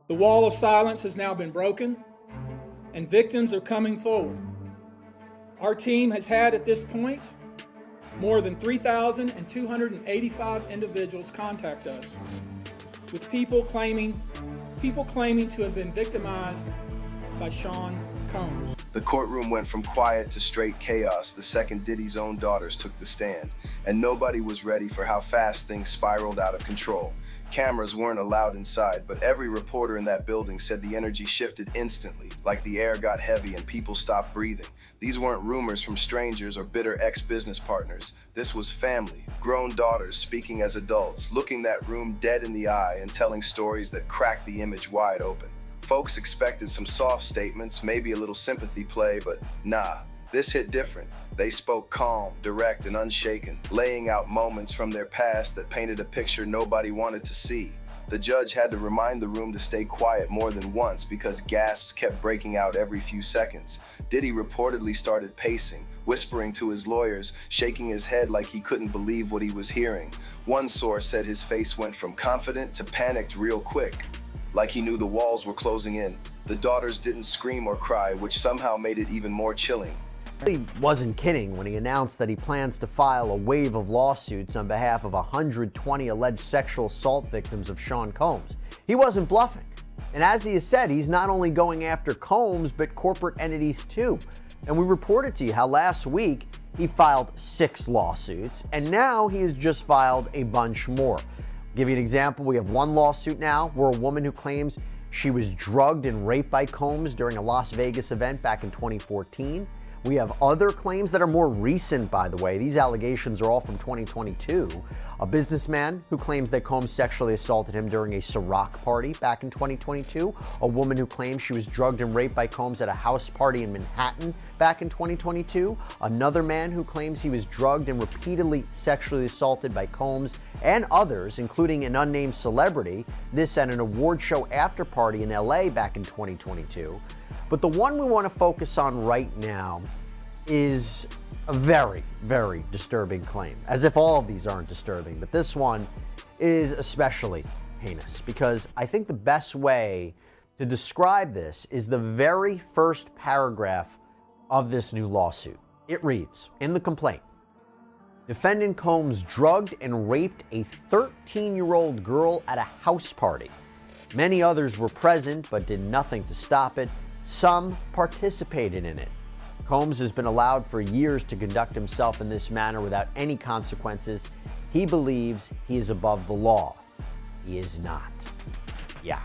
The wall of silence has now been broken, and victims are coming forward. Our team has had at this point more than 3,285 individuals contact us, with people claiming to have been victimized by Sean Combs. The courtroom went from quiet to straight chaos the second Diddy's own daughters took the stand, and nobody was ready for how fast things spiraled out of control. Cameras weren't allowed inside, but every reporter in that building said the energy shifted instantly, like the air got heavy and people stopped breathing. These weren't rumors from strangers or bitter ex-business partners. This was family, grown daughters speaking as adults, looking that room dead in the eye and telling stories that cracked the image wide open. Folks expected some soft statements, maybe a little sympathy play, but nah, this hit different. They spoke calm, direct, and unshaken, laying out moments from their past that painted a picture nobody wanted to see. The judge had to remind the room to stay quiet more than once because gasps kept breaking out every few seconds. Diddy reportedly started pacing, whispering to his lawyers, shaking his head like he couldn't believe what he was hearing. One source said his face went from confident to panicked real quick, like he knew the walls were closing in. The daughters didn't scream or cry, which somehow made it even more chilling. He wasn't kidding when he announced that he plans to file a wave of lawsuits on behalf of 120 alleged sexual assault victims of Sean Combs. He wasn't bluffing. And as he has said, he's not only going after Combs, but corporate entities too. And we reported to you how last week he filed 6 lawsuits, and now he has just filed a bunch more. I'll give you an example. We have one lawsuit now where a woman who claims she was drugged and raped by Combs during a Las Vegas event back in 2014. We have other claims that are more recent, by the way. These allegations are all from 2022. A businessman who claims that Combs sexually assaulted him during a Ciroc party back in 2022. A woman who claims she was drugged and raped by Combs at a house party in Manhattan back in 2022. Another man who claims he was drugged and repeatedly sexually assaulted by Combs and others, including an unnamed celebrity. This at an award show after party in LA back in 2022. But the one we want to focus on right now is a very, very disturbing claim. As if all of these aren't disturbing, but this one is especially heinous because I think the best way to describe this is the very first paragraph of this new lawsuit. It reads, in the complaint, defendant Combs drugged and raped a 13-year-old girl at a house party. Many others were present but did nothing to stop it. Some participated in it. Combs has been allowed for years to conduct himself in this manner without any consequences. He believes he is above the law. He is not. Yeah.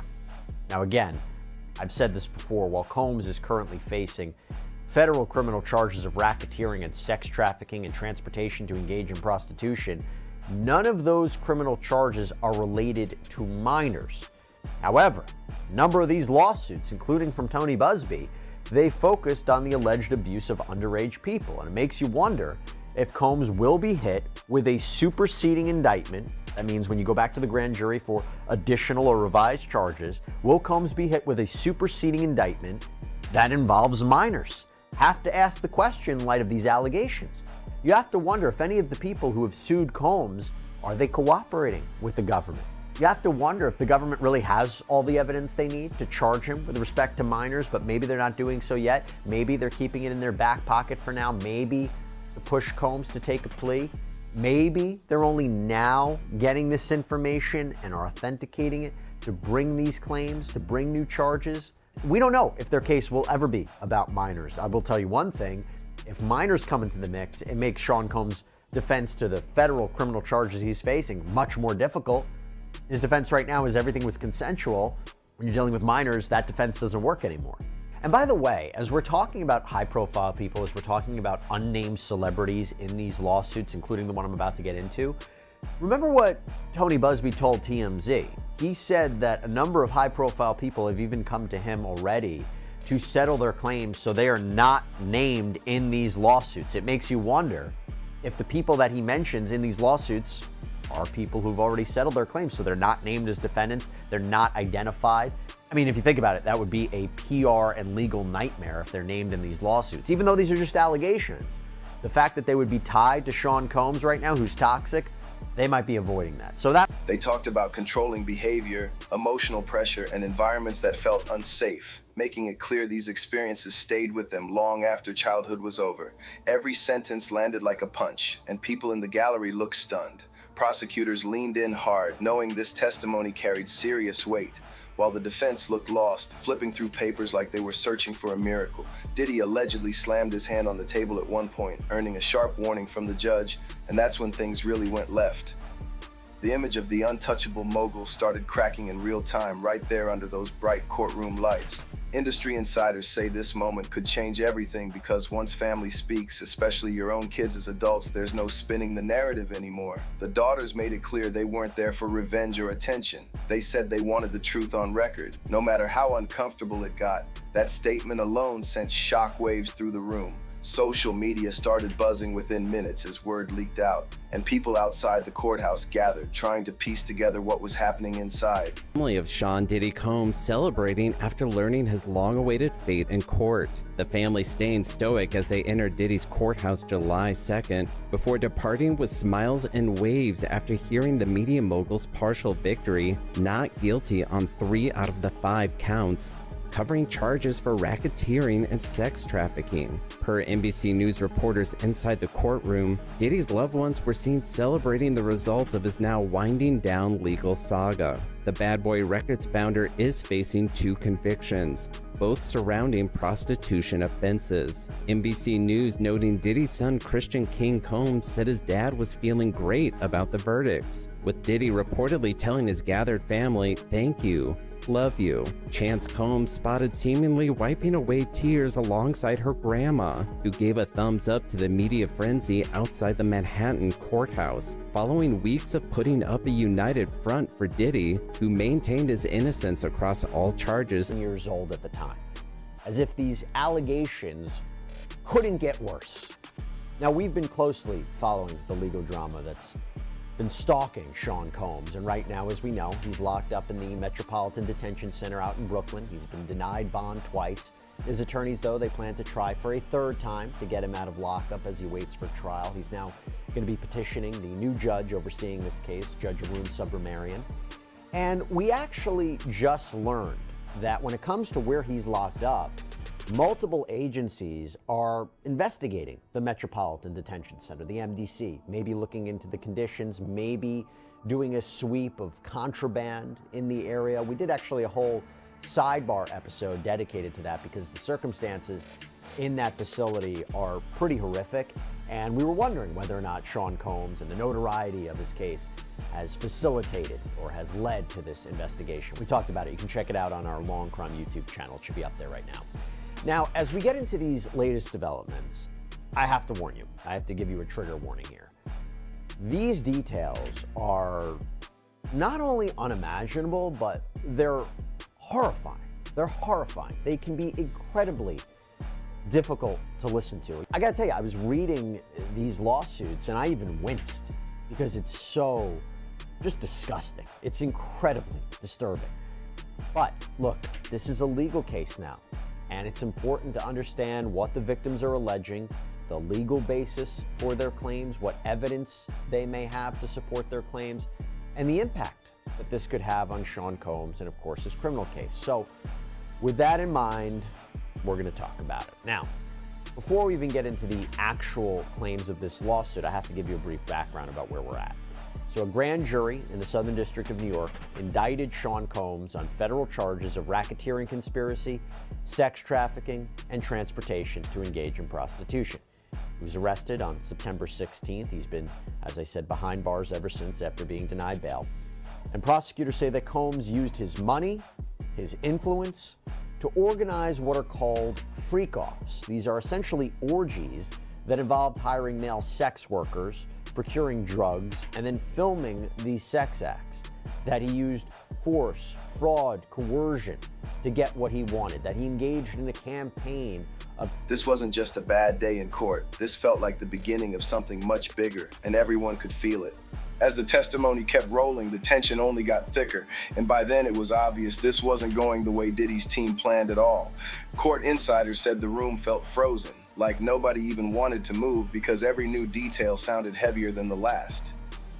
Now again, I've said this before, while Combs is currently facing federal criminal charges of racketeering and sex trafficking and transportation to engage in prostitution, none of those criminal charges are related to minors. However, a number of these lawsuits, including from Tony Busby, they focused on the alleged abuse of underage people. And it makes you wonder if Combs will be hit with a superseding indictment. That means when you go back to the grand jury for additional or revised charges, will Combs be hit with a superseding indictment that involves minors? Have to ask the question in light of these allegations. You have to wonder if any of the people who have sued Combs, are they cooperating with the government? You have to wonder if the government really has all the evidence they need to charge him with respect to minors, but maybe they're not doing so yet. Maybe they're keeping it in their back pocket for now. Maybe to push Combs to take a plea. Maybe they're only now getting this information and are authenticating it to bring these claims, to bring new charges. We don't know if their case will ever be about minors. I will tell you one thing. If minors come into the mix, it makes Sean Combs' defense to the federal criminal charges he's facing much more difficult. His defense right now is everything was consensual. When you're dealing with minors, that defense doesn't work anymore. And by the way, as we're talking about high-profile people, as we're talking about unnamed celebrities in these lawsuits, including the one I'm about to get into, remember what Tony Busby told TMZ. He said that a number of high-profile people have even come to him already to settle their claims so they are not named in these lawsuits. It makes you wonder if the people that he mentions in these lawsuits are people who've already settled their claims, so they're not named as defendants, they're not identified. I mean, if you think about it, that would be a PR and legal nightmare if they're named in these lawsuits. Even though these are just allegations, the fact that they would be tied to Sean Combs right now, who's toxic, they might be avoiding that. So that They talked about controlling behavior, emotional pressure, and environments that felt unsafe, making it clear these experiences stayed with them long after childhood was over. Every sentence landed like a punch, and people in the gallery looked stunned. Prosecutors leaned in hard, knowing this testimony carried serious weight, while the defense looked lost, flipping through papers like they were searching for a miracle. Diddy allegedly slammed his hand on the table at one point, earning a sharp warning from the judge, and that's when things really went left. The image of the untouchable mogul started cracking in real time right there under those bright courtroom lights. Industry insiders say this moment could change everything because once family speaks, especially your own kids as adults, there's no spinning the narrative anymore. The daughters made it clear they weren't there for revenge or attention. They said they wanted the truth on record, no matter how uncomfortable it got. That statement alone sent shockwaves through the room. Social media started buzzing within minutes as word leaked out, and people outside the courthouse gathered, trying to piece together what was happening inside. Family of Sean Diddy Combs celebrating after learning his long-awaited fate in court. The family staying stoic as they entered Diddy's courthouse July 2nd before departing with smiles and waves after hearing the media mogul's partial victory, not guilty on 3 out of the 5 counts, covering charges for racketeering and sex trafficking. Per NBC News reporters inside the courtroom, Diddy's loved ones were seen celebrating the results of his now winding down legal saga. The Bad Boy Records founder is facing 2 convictions, both surrounding prostitution offenses. NBC News noting Diddy's son Christian King Combs said his dad was feeling great about the verdicts, with Diddy reportedly telling his gathered family, "Thank you. Love you." Chance Combs spotted seemingly wiping away tears alongside her grandma, who gave a thumbs up to the media frenzy outside the Manhattan courthouse, following weeks of putting up a united front for Diddy, who maintained his innocence across all charges. years old at the time, as if these allegations couldn't get worse. Now, we've been closely following the legal drama that's been stalking Sean Combs, and right now, as we know, he's locked up in the Metropolitan Detention Center out in Brooklyn. He's been denied bond twice. His attorneys, though, they plan to try for a 3rd time to get him out of lockup as he waits for trial. He's now going to be petitioning the new judge overseeing this case, Judge Arun Subramanian. And we actually just learned that when it comes to where he's locked up, multiple agencies are investigating the Metropolitan Detention Center, the MDC, maybe looking into the conditions, maybe doing a sweep of contraband in the area. We did actually a whole sidebar episode dedicated to that because the circumstances in that facility are pretty horrific. And we were wondering whether or not Sean Combs and the notoriety of his case has facilitated or has led to this investigation. We talked about it. You can check it out on our Long Crime YouTube channel. It should be up there right now. Now, as we get into these latest developments, I have to warn you. I have to give you a trigger warning here. These details are not only unimaginable, but they're horrifying. They're horrifying. They can be incredibly difficult to listen to. I gotta tell you, I was reading these lawsuits and I even winced because it's so just disgusting. It's incredibly disturbing. But look, this is a legal case now, and it's important to understand what the victims are alleging, the legal basis for their claims, what evidence they may have to support their claims, and the impact that this could have on Sean Combs and, of course, his criminal case. So with that in mind, we're going to talk about it. Now, before we even get into the actual claims of this lawsuit, I have to give you a brief background about where we're at. So a grand jury in the Southern District of New York indicted Sean Combs on federal charges of racketeering conspiracy, sex trafficking, and transportation to engage in prostitution. He was arrested on September 16th. He's been, as I said, behind bars ever since after being denied bail. And prosecutors say that Combs used his money, his influence, to organize what are called freak-offs. These are essentially orgies that involved hiring male sex workers, procuring drugs, and then filming these sex acts. That he used force, fraud, coercion to get what he wanted, that he engaged in a campaign of... This wasn't just a bad day in court. This felt like the beginning of something much bigger, and everyone could feel it. As the testimony kept rolling, the tension only got thicker, and by then it was obvious this wasn't going the way Diddy's team planned at all. Court insiders said the room felt frozen, like nobody even wanted to move because every new detail sounded heavier than the last.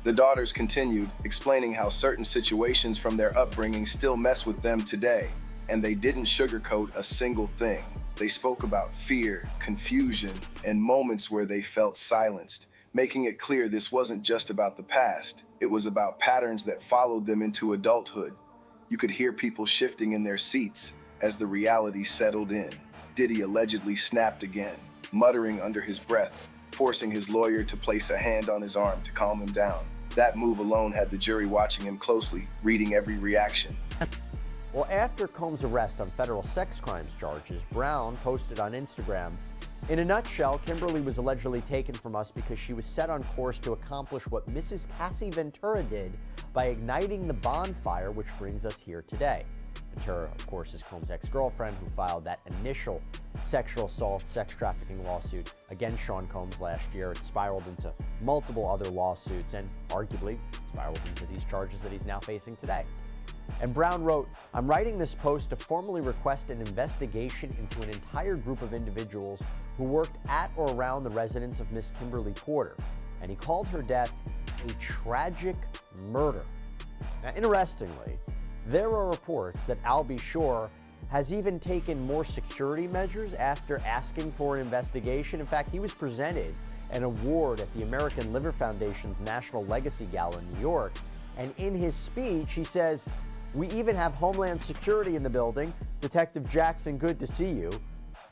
The daughters continued, explaining how certain situations from their upbringing still mess with them today, and they didn't sugarcoat a single thing. They spoke about fear, confusion, and moments where they felt silenced, making it clear this wasn't just about the past, it was about patterns that followed them into adulthood. You could hear people shifting in their seats as the reality settled in. Diddy allegedly snapped again, muttering under his breath, forcing his lawyer to place a hand on his arm to calm him down. That move alone had the jury watching him closely, reading every reaction. Well, after Combs' arrest on federal sex crimes charges, Brown posted on Instagram, "In a nutshell, Kimberly was allegedly taken from us because she was set on course to accomplish what Mrs. Cassie Ventura did by igniting the bonfire which brings us here today." Ventura, of course, is Combs' ex-girlfriend who filed that initial sexual assault, sex trafficking lawsuit against Sean Combs last year. It spiraled into multiple other lawsuits and arguably spiraled into these charges that he's now facing today. And Brown wrote, "I'm writing this post to formally request an investigation into an entire group of individuals who worked at or around the residence of Miss Kimberly Porter." And he called her death a tragic murder. Now, interestingly, there are reports that Al B. Shore has even taken more security measures after asking for an investigation. In fact, he was presented an award at the American Liver Foundation's National Legacy Gala in New York. And in his speech, he says, "We even have Homeland Security in the building. Detective Jackson, good to see you."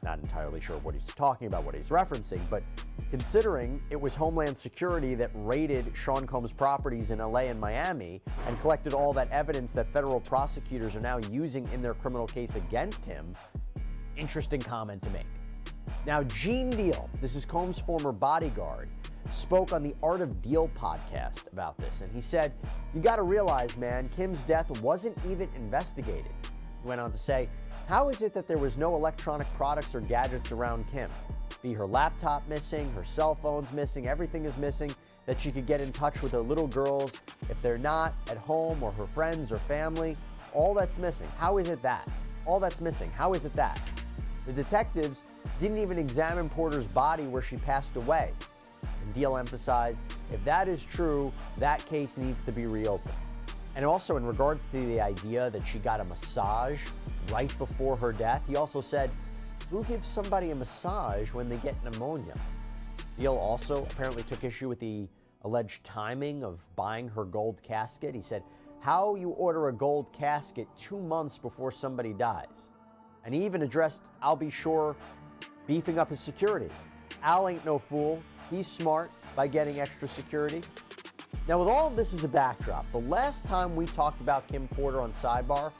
Not entirely sure what he's talking about, what he's referencing, but considering it was Homeland Security that raided Sean Combs' properties in LA and Miami and collected all that evidence that federal prosecutors are now using in their criminal case against him, interesting comment to make. Now, Gene Deal, this is Combs' former bodyguard, spoke on the Art of Deal podcast about this, and he said, "You got to realize, man, Kim's death wasn't even investigated." He went on to say, "How is it that there was no electronic products or gadgets around Kim? Be her laptop missing, her cell phone's missing, everything is missing, that she could get in touch with her little girls if they're not at home, or her friends or family. All that's missing. How is it that? All that's missing. How is it that?" The detectives didn't even examine Porter's body where she passed away. And Deal emphasized, if that is true, that case needs to be reopened. And also in regards to the idea that she got a massage right before her death, he also said, who gives somebody a massage when they get pneumonia? Deal also apparently took issue with the alleged timing of buying her gold casket. He said, how you order a gold casket 2 months before somebody dies? And he even addressed Al B. Shore beefing up his security. Al ain't no fool. He's smart by getting extra security. Now, with all of this as a backdrop, the last time we talked about Kim Porter on Sidebar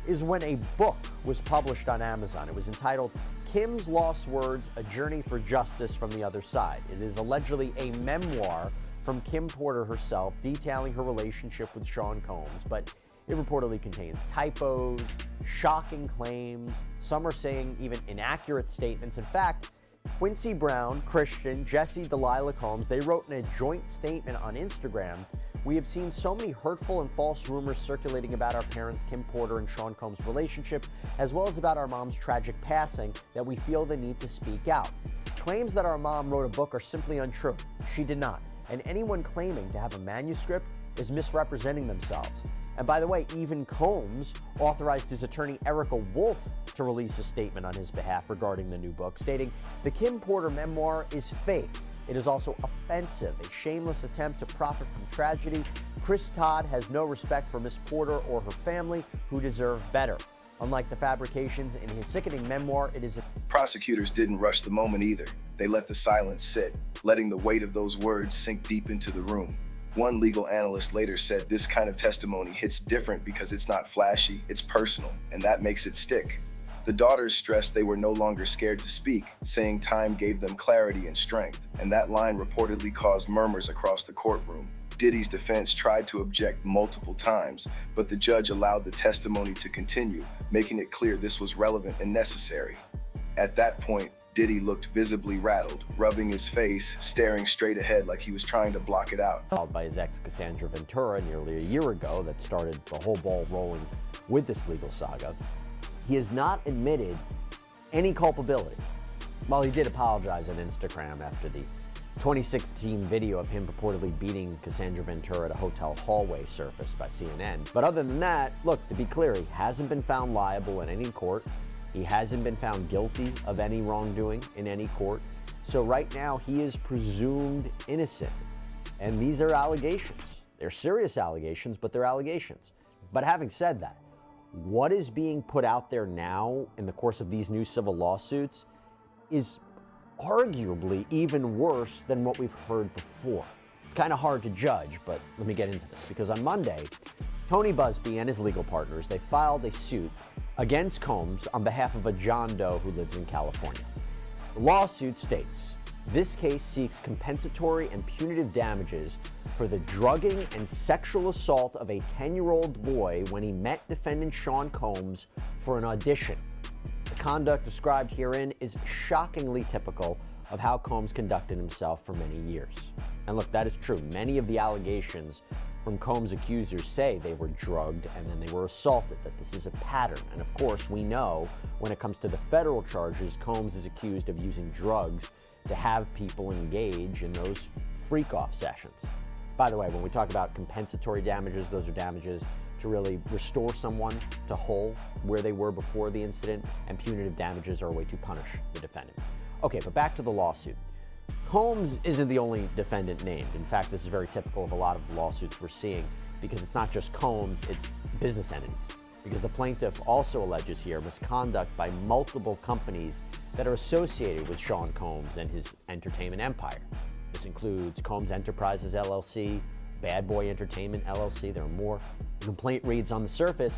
is when a book was published on Amazon. It was entitled Kim's Lost Words, A Journey for Justice from the Other Side. It is allegedly a memoir from Kim Porter herself detailing her relationship with Sean Combs, but it reportedly contains typos, shocking claims, some are saying even inaccurate statements. In fact, Quincy Brown, Christian, Jesse, Delilah Combs, they wrote in a joint statement on Instagram, "We have seen so many hurtful and false rumors circulating about our parents, Kim Porter and Sean Combs' relationship, as well as about our mom's tragic passing, that we feel the need to speak out. Claims that our mom wrote a book are simply untrue. She did not. And anyone claiming to have a manuscript is misrepresenting themselves." And by the way, even Combs authorized his attorney Erica Wolf to release a statement on his behalf regarding the new book, stating, "The Kim Porter memoir is fake. It is also offensive, a shameless attempt to profit from tragedy. Chris Todd has no respect for Miss Porter or her family, who deserve better. Unlike the fabrications in his sickening memoir, it is a..." Prosecutors didn't rush the moment either. They let the silence sit, letting the weight of those words sink deep into the room. One legal analyst later said this kind of testimony hits different because it's not flashy, it's personal, and that makes it stick. The daughters stressed they were no longer scared to speak, saying time gave them clarity and strength, and that line reportedly caused murmurs across the courtroom. Diddy's defense tried to object multiple times, but the judge allowed the testimony to continue, making it clear this was relevant and necessary. At that point, Diddy looked visibly rattled, rubbing his face, staring straight ahead like he was trying to block it out. Followed by his ex Cassandra Ventura nearly a year ago that started the whole ball rolling with this legal saga. He has not admitted any culpability. While he did apologize on Instagram after the 2016 video of him purportedly beating Cassandra Ventura at a hotel hallway surfaced by CNN. But other than that, look, to be clear, he hasn't been found liable in any court. He hasn't been found guilty of any wrongdoing in any court. So right now, he is presumed innocent. And these are allegations. They're serious allegations, but they're allegations. But having said that, what is being put out there now in the course of these new civil lawsuits is arguably even worse than what we've heard before. It's kind of hard to judge, but let me get into this, because on Monday, Tony Busby and his legal partners, they filed a suit against Combs on behalf of a John Doe who lives in California. The lawsuit states, this case seeks compensatory and punitive damages for the drugging and sexual assault of a 10-year-old boy when he met defendant Sean Combs for an audition. The conduct described herein is shockingly typical of how Combs conducted himself for many years. And look, that is true. Many of the allegations from Combs' accusers say they were drugged and then they were assaulted, that this is a pattern. And of course, we know when it comes to the federal charges, Combs is accused of using drugs to have people engage in those freak-off sessions. By the way, when we talk about compensatory damages, those are damages to really restore someone to whole where they were before the incident, and punitive damages are a way to punish the defendant. Okay, but back to the lawsuit. Combs isn't the only defendant named. In fact, this is very typical of a lot of the lawsuits we're seeing, because it's not just Combs, it's business entities. Because the plaintiff also alleges here misconduct by multiple companies that are associated with Sean Combs and his entertainment empire. This includes Combs Enterprises LLC, Bad Boy Entertainment LLC, there are more. The complaint reads, on the surface,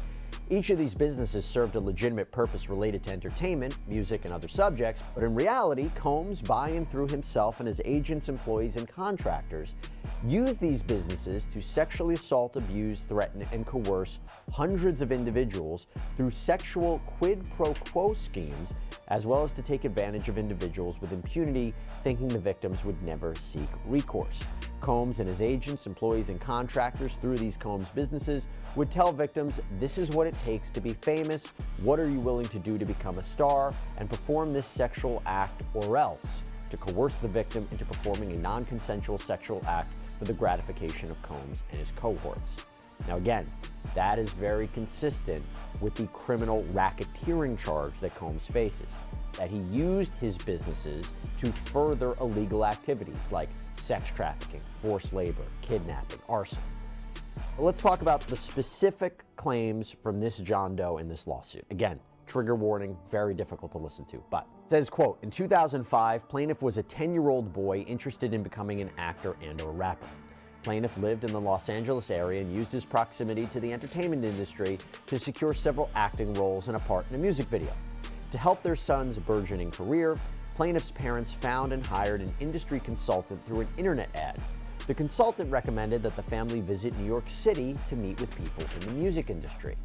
each of these businesses served a legitimate purpose related to entertainment, music, and other subjects, but in reality, Combs, by and through himself and his agents, employees, and contractors, used these businesses to sexually assault, abuse, threaten, and coerce hundreds of individuals through sexual quid pro quo schemes, as well as to take advantage of individuals with impunity, thinking the victims would never seek recourse. Combs and his agents, employees, and contractors through these Combs businesses would tell victims, this is what it takes to be famous, what are you willing to do to become a star, and perform this sexual act or else, to coerce the victim into performing a non-consensual sexual act for the gratification of Combs and his cohorts. Now again, that is very consistent with the criminal racketeering charge that Combs faces, that he used his businesses to further illegal activities like sex trafficking, forced labor, kidnapping, arson. But let's talk about the specific claims from this John Doe in this lawsuit. Again, trigger warning, very difficult to listen to, but it says, quote, in 2005, plaintiff was a 10-year-old boy interested in becoming an actor and or rapper. Plaintiff lived in the Los Angeles area and used his proximity to the entertainment industry to secure several acting roles and a part in a music video. To help their son's burgeoning career, plaintiff's parents found and hired an industry consultant through an internet ad. The consultant recommended that the family visit New York City to meet with people in the music industry.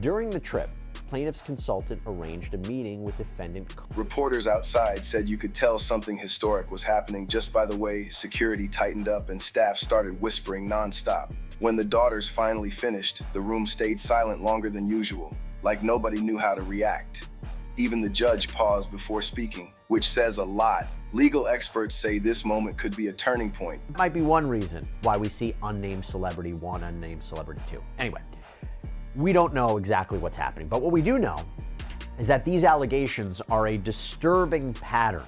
During the trip, plaintiff's consultant arranged a meeting with defendant. Reporters outside said you could tell something historic was happening just by the way security tightened up and staff started whispering nonstop. When the daughters finally finished, the room stayed silent longer than usual, like nobody knew how to react. Even the judge paused before speaking, which says a lot. Legal experts say this moment could be a turning point. It might be one reason why we see unnamed celebrity 1, unnamed celebrity 2. Anyway, we don't know exactly what's happening, but what we do know is that these allegations are a disturbing pattern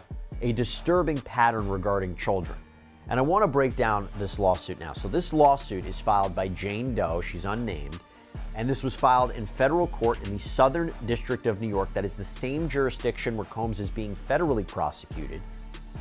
regarding children. And I want to break down this lawsuit now. So this lawsuit is filed by Jane Doe, she's unnamed, and this was filed in federal court in the Southern District of New York. That is the same jurisdiction where Combs is being federally prosecuted.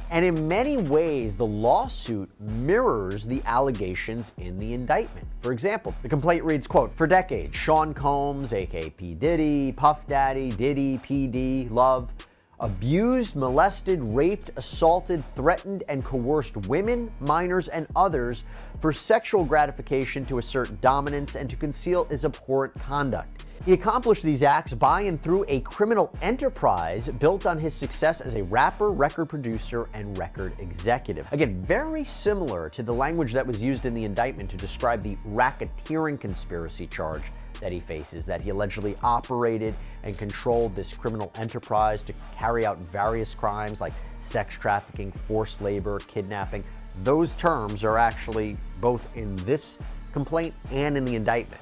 And in many ways, the lawsuit mirrors the allegations in the indictment. For example, the complaint reads, quote, for decades, Sean Combs, aka P. Diddy, Puff Daddy, Diddy, PD, Love, abused, molested, raped, assaulted, threatened, and coerced women, minors, and others for sexual gratification to assert dominance and to conceal his abhorrent conduct. He accomplished these acts by and through a criminal enterprise built on his success as a rapper, record producer, and record executive. Again, very similar to the language that was used in the indictment to describe the racketeering conspiracy charge that he faces, that he allegedly operated and controlled this criminal enterprise to carry out various crimes like sex trafficking, forced labor, kidnapping. Those terms are actually both in this complaint and in the indictment.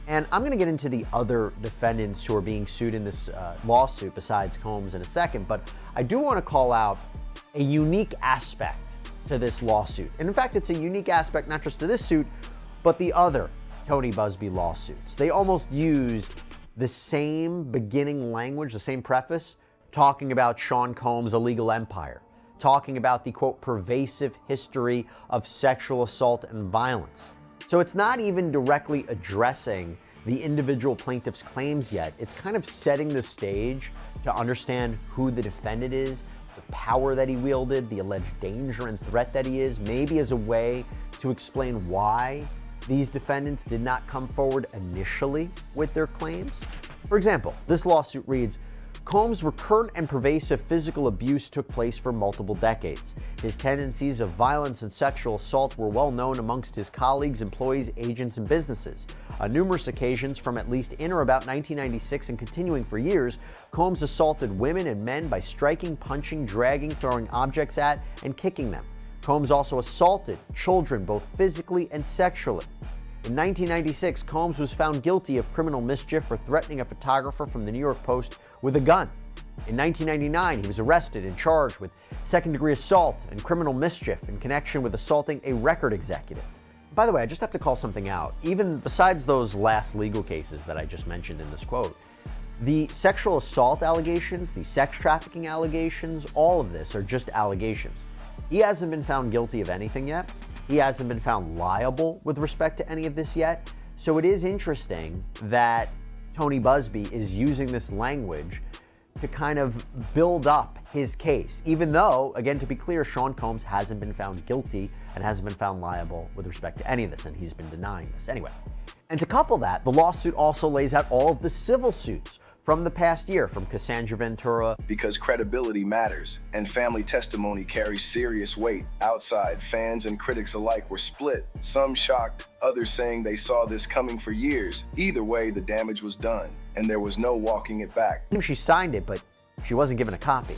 And I'm going to get into the other defendants who are being sued in this lawsuit besides Combs in a second, but I do want to call out a unique aspect to this lawsuit. And in fact, it's a unique aspect not just to this suit, but the other Tony Buzbee lawsuits. They almost use the same beginning language, the same preface, talking about Sean Combs' illegal empire, talking about the, quote, pervasive history of sexual assault and violence. So it's not even directly addressing the individual plaintiff's claims yet. It's kind of setting the stage to understand who the defendant is, the power that he wielded, the alleged danger and threat that he is, maybe as a way to explain why these defendants did not come forward initially with their claims. For example, this lawsuit reads, Combs' recurrent and pervasive physical abuse took place for multiple decades. His tendencies of violence and sexual assault were well known amongst his colleagues, employees, agents, and businesses. On numerous occasions, from at least in or about 1996 and continuing for years, Combs assaulted women and men by striking, punching, dragging, throwing objects at, and kicking them. Combs also assaulted children both physically and sexually. In 1996, Combs was found guilty of criminal mischief for threatening a photographer from the New York Post with a gun. In 1999, he was arrested and charged with second-degree assault and criminal mischief in connection with assaulting a record executive. By the way, I just have to call something out. Even besides those last legal cases that I just mentioned in this quote, the sexual assault allegations, the sex trafficking allegations, all of this are just allegations. He hasn't been found guilty of anything yet. He hasn't been found liable with respect to any of this yet. So it is interesting that Tony Buzbee is using this language to kind of build up his case, even though, again, to be clear, Sean Combs hasn't been found guilty and hasn't been found liable with respect to any of this, and he's been denying this anyway. And to couple that, the lawsuit also lays out all of the civil suits from the past year, from Cassandra Ventura. Because credibility matters, and family testimony carries serious weight. Outside, fans and critics alike were split, some shocked, others saying they saw this coming for years. Either way, the damage was done, and there was no walking it back. She signed it, but she wasn't given a copy.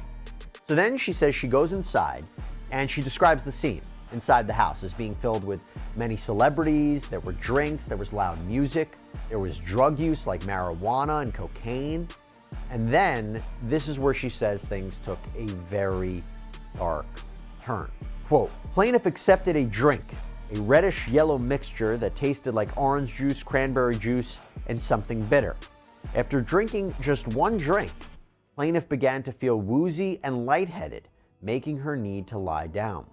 So then she says she goes inside, and she describes the scene inside the house as being filled with many celebrities. There were drinks, there was loud music, there was drug use like marijuana and cocaine. And then this is where she says things took a very dark turn. Quote, plaintiff accepted a drink, a reddish yellow mixture that tasted like orange juice, cranberry juice, and something bitter. After drinking just one drink, plaintiff began to feel woozy and lightheaded, making her need to lie down.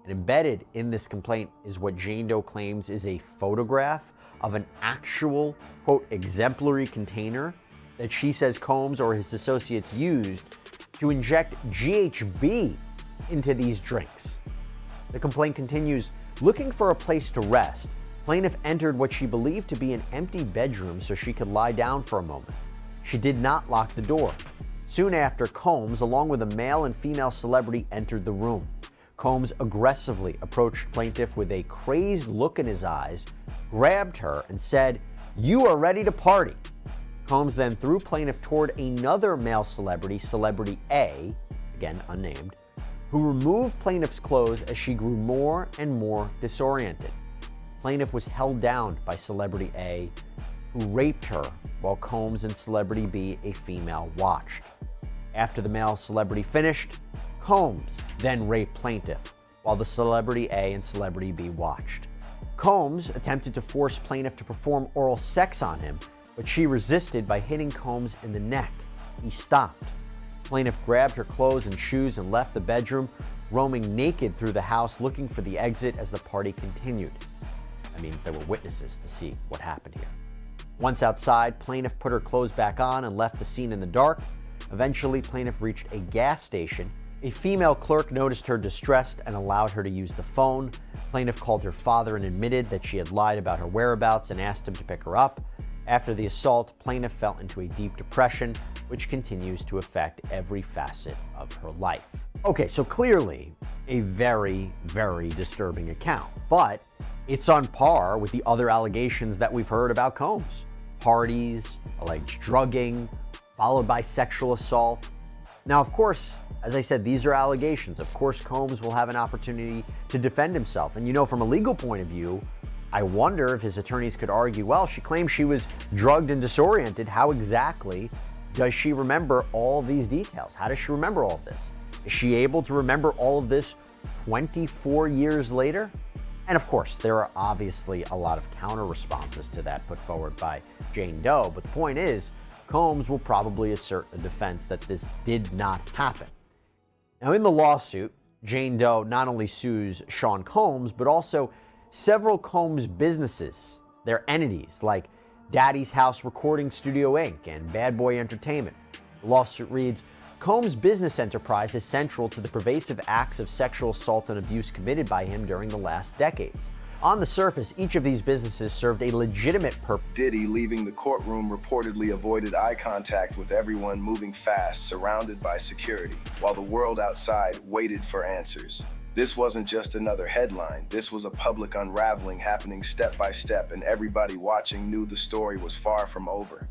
And embedded in this complaint is what Jane Doe claims is a photograph of an actual, quote, exemplary container that she says Combs or his associates used to inject GHB into these drinks. The complaint continues, looking for a place to rest, plaintiff entered what she believed to be an empty bedroom so she could lie down for a moment. She did not lock the door. Soon after, Combs, along with a male and female celebrity, entered the room. Combs aggressively approached plaintiff with a crazed look in his eyes, grabbed her, and said, "You are ready to party." Combs then threw plaintiff toward another male celebrity, Celebrity A, again unnamed, who removed plaintiff's clothes as she grew more and more disoriented. Plaintiff was held down by Celebrity A, who raped her while Combs and Celebrity B, a female, watched. After the male celebrity finished, Combs then raped plaintiff while the Celebrity A and Celebrity B watched. Combs attempted to force plaintiff to perform oral sex on him, but she resisted by hitting Combs in the neck. He stopped. Plaintiff grabbed her clothes and shoes and left the bedroom, roaming naked through the house looking for the exit as the party continued. That means there were witnesses to see what happened here. Once outside, plaintiff put her clothes back on and left the scene in the dark. Eventually, plaintiff reached a gas station. A female clerk noticed her distressed and allowed her to use the phone. Plaintiff called her father and admitted that she had lied about her whereabouts and asked him to pick her up. After the assault, plaintiff fell into a deep depression, which continues to affect every facet of her life. Okay, so clearly a very, very disturbing account, but it's on par with the other allegations that we've heard about Combs. parties, alleged drugging, followed by sexual assault. Now, of course, as I said, these are allegations. Of course, Combs will have an opportunity to defend himself. And from a legal point of view, I wonder if his attorneys could argue, well, she claims she was drugged and disoriented. How exactly does she remember all of these details? How does she remember all of this? Is she able to remember all of this 24 years later? And of course, there are obviously a lot of counter responses to that put forward by Jane Doe. But the point is, Combs will probably assert a defense that this did not happen. Now, in the lawsuit, Jane Doe not only sues Sean Combs, but also several Combs businesses, their entities like Daddy's House Recording Studio Inc. and Bad Boy Entertainment. The lawsuit reads, Combs' business enterprise is central to the pervasive acts of sexual assault and abuse committed by him during the last decades. On the surface, each of these businesses served a legitimate purpose. Diddy, leaving the courtroom, reportedly avoided eye contact with everyone, moving fast, surrounded by security, while the world outside waited for answers. This wasn't just another headline. This was a public unraveling happening step by step, and everybody watching knew the story was far from over.